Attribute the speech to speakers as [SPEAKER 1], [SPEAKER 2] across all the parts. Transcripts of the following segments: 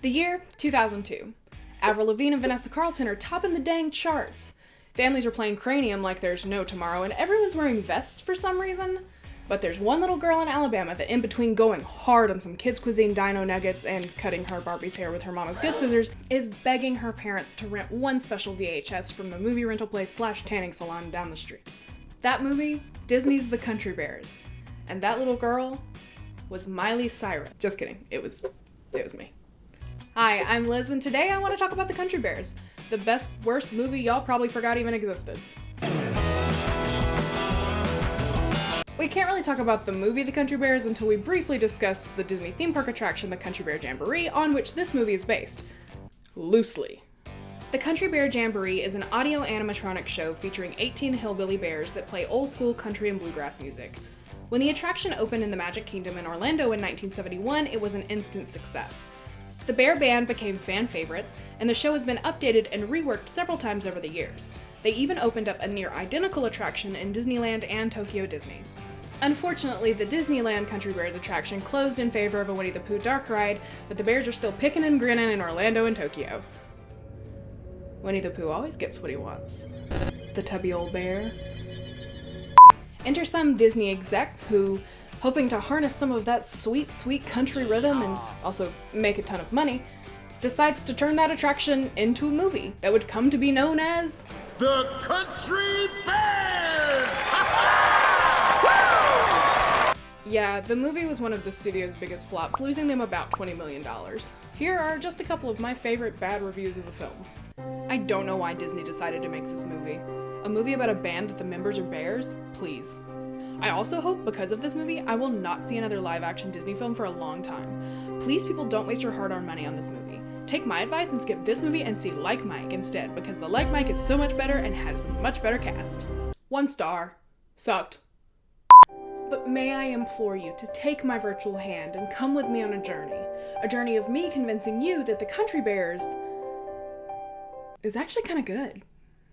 [SPEAKER 1] The year 2002. Avril Lavigne and Vanessa Carlton are topping the dang charts. Families are playing Cranium like there's no tomorrow, and everyone's wearing vests for some reason. But there's one little girl in Alabama that, in between going hard on some kids' cuisine dino nuggets and cutting her Barbie's hair with her mama's good scissors, is begging her parents to rent one special VHS from the movie rental place / tanning salon down the street. That movie, Disney's The Country Bears. And that little girl was Miley Cyrus. Just kidding, it was me. Hi, I'm Liz, and today I want to talk about The Country Bears, the best, worst movie y'all probably forgot even existed. We can't really talk about the movie The Country Bears until we briefly discuss the Disney theme park attraction, The Country Bear Jamboree, on which this movie is based. Loosely. The Country Bear Jamboree is an audio animatronic show featuring 18 hillbilly bears that play old-school country and bluegrass music. When the attraction opened in the Magic Kingdom in Orlando in 1971, it was an instant success. The bear band became fan favorites, and the show has been updated and reworked several times over the years. They even opened up a near-identical attraction in Disneyland and Tokyo Disney. Unfortunately, the Disneyland Country Bears attraction closed in favor of a Winnie the Pooh dark ride, but the bears are still picking and grinning in Orlando and Tokyo. Winnie the Pooh always gets what he wants. The tubby old bear. Enter some Disney exec who, hoping to harness some of that sweet, sweet country rhythm and also make a ton of money, decides to turn that attraction into a movie that would come to be known as
[SPEAKER 2] The Country Bears!
[SPEAKER 1] Yeah, the movie was one of the studio's biggest flops, losing them about $20 million. Here are just a couple of my favorite bad reviews of the film. I don't know why Disney decided to make this movie. A movie about a band that the members are bears? Please. I also hope, because of this movie, I will not see another live-action Disney film for a long time. Please, people, don't waste your hard-earned money on this movie. Take my advice and skip this movie and see Like Mike instead, because the Like Mike is so much better and has a much better cast. 1 star. Sucked. But may I implore you to take my virtual hand and come with me on a journey of me convincing you that The Country Bears is actually kind of good.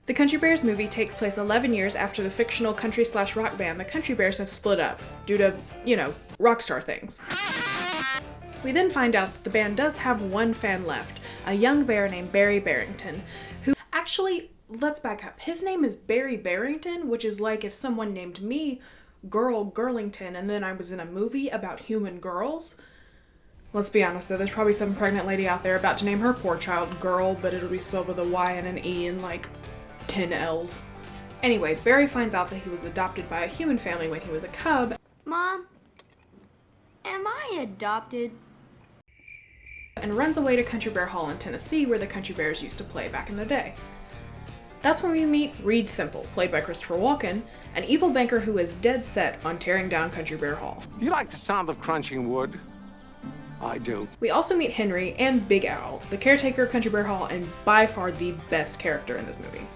[SPEAKER 1] The Country Bears movie takes place 11 years after the fictional country/rock band The Country Bears have split up, due to, rock star things. We then find out that the band does have one fan left, a young bear named Barry Barrington, who actually, let's back up, his name is Barry Barrington, which is like if someone named me Girl Girlington and then I was in a movie about human girls. Let's be honest though, there's probably some pregnant lady out there about to name her poor child Girl, but it'll be spelled with a Y and an E and like 10 L's. Anyway, Barry finds out that he was adopted by a human family when he was a cub.
[SPEAKER 3] Mom, am I adopted?
[SPEAKER 1] And runs away to Country Bear Hall in Tennessee, where the Country Bears used to play back in the day. That's when we meet Reed Thimble, played by Christopher Walken, an evil banker who is dead set on tearing down Country Bear Hall.
[SPEAKER 4] Do you like the sound of crunching wood? I do.
[SPEAKER 1] We also meet Henry and Big Al, the caretaker of Country Bear Hall and by far the best character in this movie.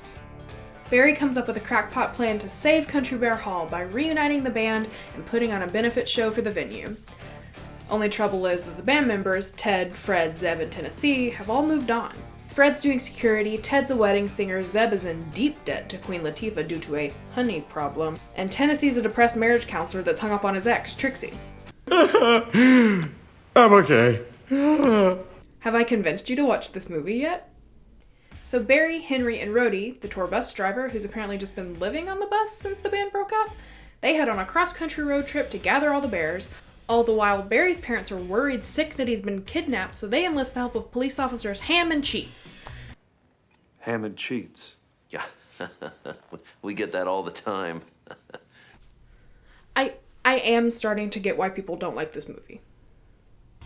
[SPEAKER 1] Barry comes up with a crackpot plan to save Country Bear Hall by reuniting the band and putting on a benefit show for the venue. Only trouble is that the band members, Ted, Fred, Zeb, and Tennessee, have all moved on. Fred's doing security, Ted's a wedding singer, Zeb is in deep debt to Queen Latifah due to a honey problem, and Tennessee's a depressed marriage counselor that's hung up on his ex, Trixie.
[SPEAKER 2] I'm okay.
[SPEAKER 1] Have I convinced you to watch this movie yet? So Barry, Henry, and Rhodey, the tour bus driver who's apparently just been living on the bus since the band broke up, they head on a cross-country road trip to gather all the bears. All the while, Barry's parents are worried sick that he's been kidnapped, so they enlist the help of police officers Ham and Cheats.
[SPEAKER 5] Ham and Cheats? Yeah, we get that all the time.
[SPEAKER 1] I am starting to get why people don't like this movie.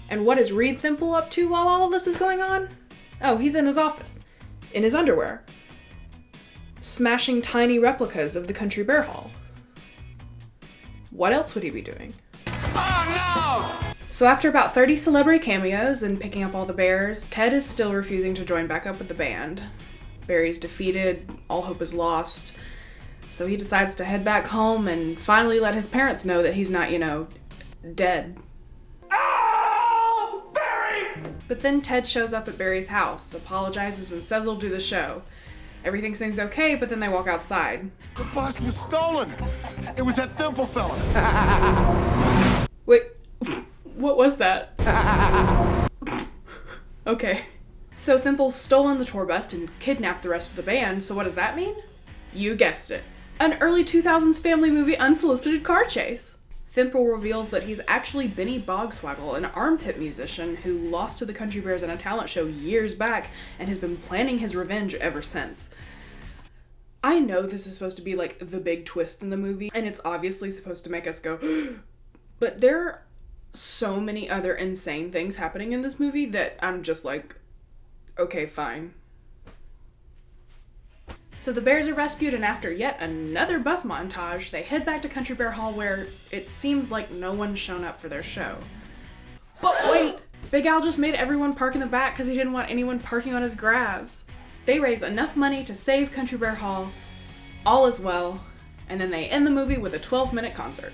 [SPEAKER 1] And what is Reed Thimble up to while all of this is going on? Oh, he's in his office. In his underwear. Smashing tiny replicas of the Country Bear Hall. What else would he be doing?
[SPEAKER 4] Oh, no!
[SPEAKER 1] So after about 30 celebrity cameos and picking up all the bears, Ted is still refusing to join back up with the band. Barry's defeated, all hope is lost, so he decides to head back home and finally let his parents know that he's not, dead.
[SPEAKER 4] Oh, Barry!
[SPEAKER 1] But then Ted shows up at Barry's house, apologizes, and says he'll do the show. Everything seems okay, but then they walk outside.
[SPEAKER 2] The bus was stolen. It was that Thimble fella.
[SPEAKER 1] Wait, what was that? Okay. So Thimple's stolen the tour bus and kidnapped the rest of the band, so what does that mean? You guessed it. An early 2000s family movie unsolicited car chase. Thimble reveals that he's actually Benny Bogswaggle, an armpit musician who lost to the Country Bears in a talent show years back and has been planning his revenge ever since. I know this is supposed to be like the big twist in the movie, and it's obviously supposed to make us go, but there are so many other insane things happening in this movie that I'm just like, okay, fine. So the bears are rescued, and after yet another bus montage, they head back to Country Bear Hall where it seems like no one's shown up for their show. But wait! Big Al just made everyone park in the back because he didn't want anyone parking on his grass. They raise enough money to save Country Bear Hall. All is well. And then they end the movie with a 12-minute concert.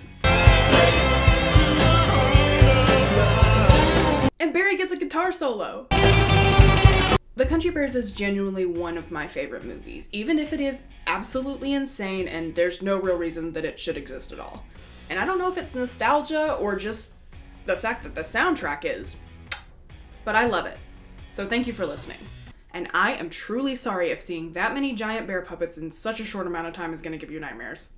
[SPEAKER 1] And Barry gets a guitar solo. The Country Bears is genuinely one of my favorite movies, even if it is absolutely insane and there's no real reason that it should exist at all. And I don't know if it's nostalgia or just the fact that the soundtrack is, but I love it. So thank you for listening. And I am truly sorry if seeing that many giant bear puppets in such a short amount of time is going to give you nightmares.